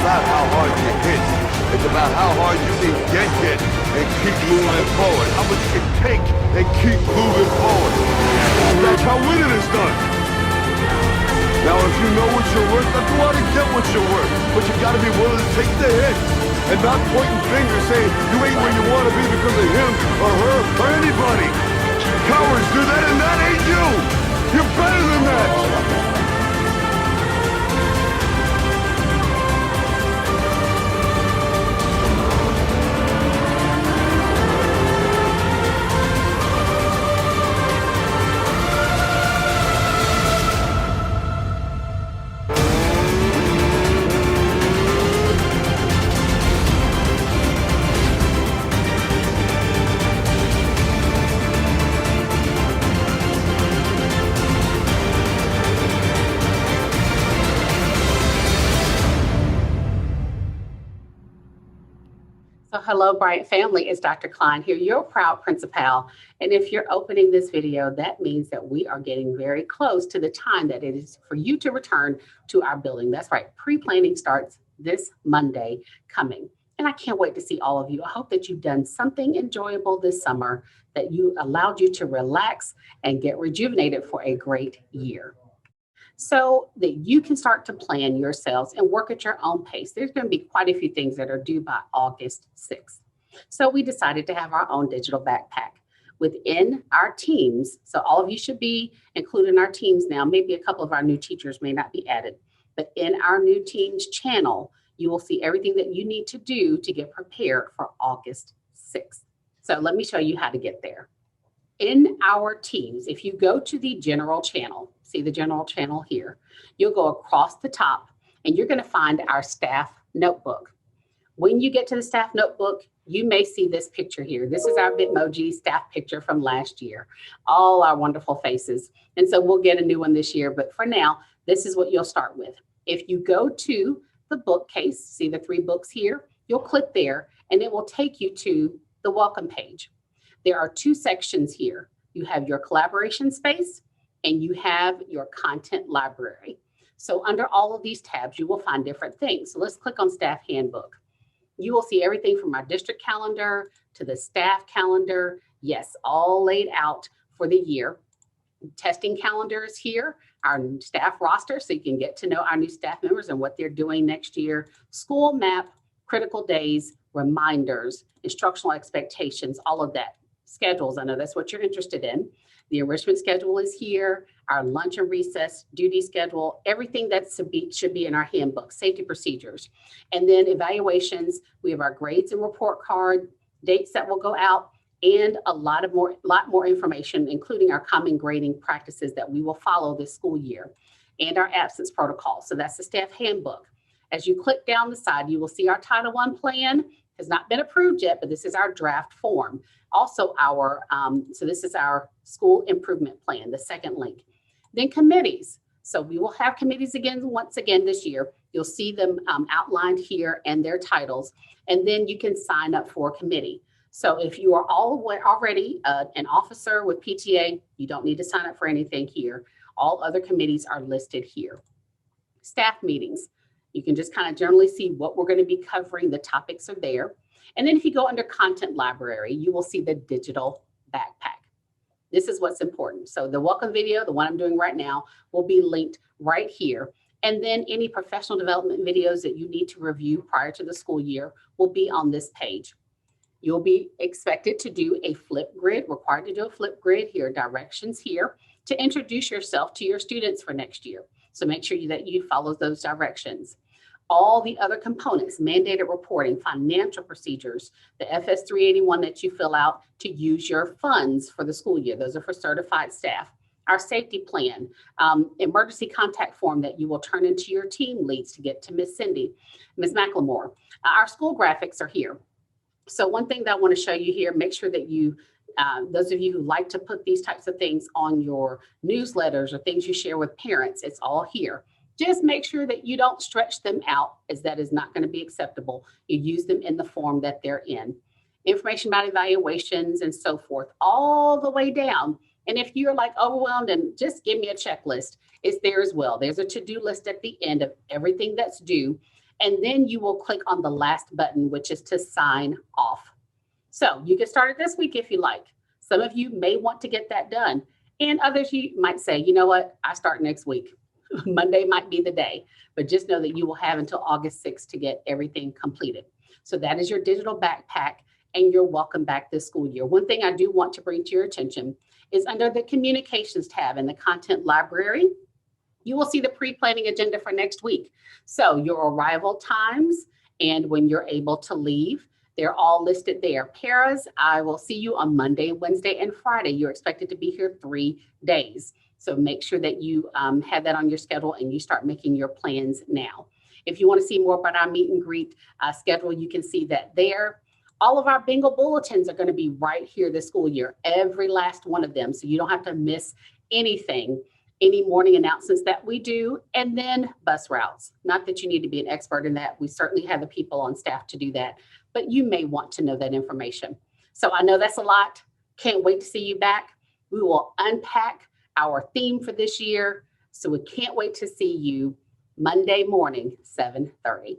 About how hard you hit. It's about how hard you can get hit and keep moving forward. How much you can take and keep moving forward. That's how winning is done. Now, if you know what you're worth, then go out and get what you're worth. But you gotta be willing to take the hit and not pointing fingers saying you ain't where you want to be because of him or her or anybody. Cowards do that, and that ain't you. You're better than that. So hello, Bryant family, it's Dr. Klein here, your proud principal. And if you're opening this video, that means that we are getting very close to the time that it is for you to return to our building. That's right, pre-planning starts this Monday coming. And I can't wait to see all of you. I hope that you've done something enjoyable this summer, that allowed you to relax and get rejuvenated for a great year, so that you can start to plan yourselves and work at your own pace. There's going to be quite a few things that are due by August 6th. So we decided to have our own digital backpack within our teams. So all of you should be included in our teams now. Maybe a couple of our new teachers may not be added, but in our new teams channel, you will see everything that you need to do to get prepared for August 6th. So let me show you how to get there. In our teams, if you go to the general channel, see the general channel here, you'll go across the top and you're going to find our staff notebook. When you get to the staff notebook, you may see this picture here. This is our Bitmoji staff picture from last year, all our wonderful faces. And so we'll get a new one this year, but for now, this is what you'll start with. If you go to the bookcase, see the 3 books here, you'll click there and it will take you to the welcome page. There are 2 sections here. You have your collaboration space and you have your content library. So under all of these tabs, you will find different things. So let's click on staff handbook. You will see everything from our district calendar to the staff calendar. Yes, all laid out for the year. Testing calendar is here, our staff roster, so you can get to know our new staff members and what they're doing next year. School map, critical days, reminders, instructional expectations, all of that. Schedules, I know that's what you're interested in. The enrichment schedule is here, our lunch and recess duty schedule, everything that should be in our handbook, safety procedures. And then evaluations, we have our grades and report card, dates that will go out, and a lot more information, including our common grading practices that we will follow this school year, and our absence protocol. So that's the staff handbook. As you click down the side, you will see our Title I plan has not been approved yet, but this is our draft form. Also so this is our school improvement plan, the second link. Then committees. So we will have committees again, once again this year. You'll see them outlined here and their titles, and then you can sign up for a committee. So if you are already an officer with PTA, you don't need to sign up for anything here. All other committees are listed here. Staff meetings. You can just kind of generally see what we're going to be covering. The topics are there. And then if you go under content library, you will see the digital backpack. This is what's important. So the welcome video, the one I'm doing right now, will be linked right here. And then any professional development videos that you need to review prior to the school year will be on this page. You'll be expected to do a flip grid, required to do a flip grid here, directions here, to introduce yourself to your students for next year. So make sure that you follow those directions. All the other components, mandated reporting, financial procedures, the FS 381 that you fill out to use your funds for the school year. Those are for certified staff. Our safety plan, emergency contact form that you will turn into your team leads to get to Miss Cindy, Ms. McLemore. Our school graphics are here. So one thing that I want to show you here, make sure that you, those of you who like to put these types of things on your newsletters or things you share with parents, it's all here. Just make sure that you don't stretch them out, as that is not going to be acceptable. You use them in the form that they're in. Information about evaluations and so forth, all the way down. And if you're like overwhelmed and just give me a checklist, it's there as well. There's a to-do list at the end of everything that's due. And then you will click on the last button, which is to sign off. So you can start it this week if you like. Some of you may want to get that done. And others, you might say, you know what, I start next week. Monday might be the day, but just know that you will have until August 6th to get everything completed. So that is your digital backpack, and you're welcome back this school year. One thing I do want to bring to your attention is under the communications tab in the content library, you will see the pre-planning agenda for next week. So your arrival times and when you're able to leave, they're all listed there. Paras, I will see you on Monday, Wednesday, and Friday. You're expected to be here 3 days. So make sure that you have that on your schedule and you start making your plans now. If you want to see more about our meet and greet schedule, you can see that there. All of our bingo bulletins are going to be right here this school year, every last one of them. So you don't have to miss anything, any morning announcements that we do, and then bus routes. Not that you need to be an expert in that. We certainly have the people on staff to do that, but you may want to know that information. So I know that's a lot. Can't wait to see you back. We will unpack our theme for this year. So we can't wait to see you Monday morning, 7:30.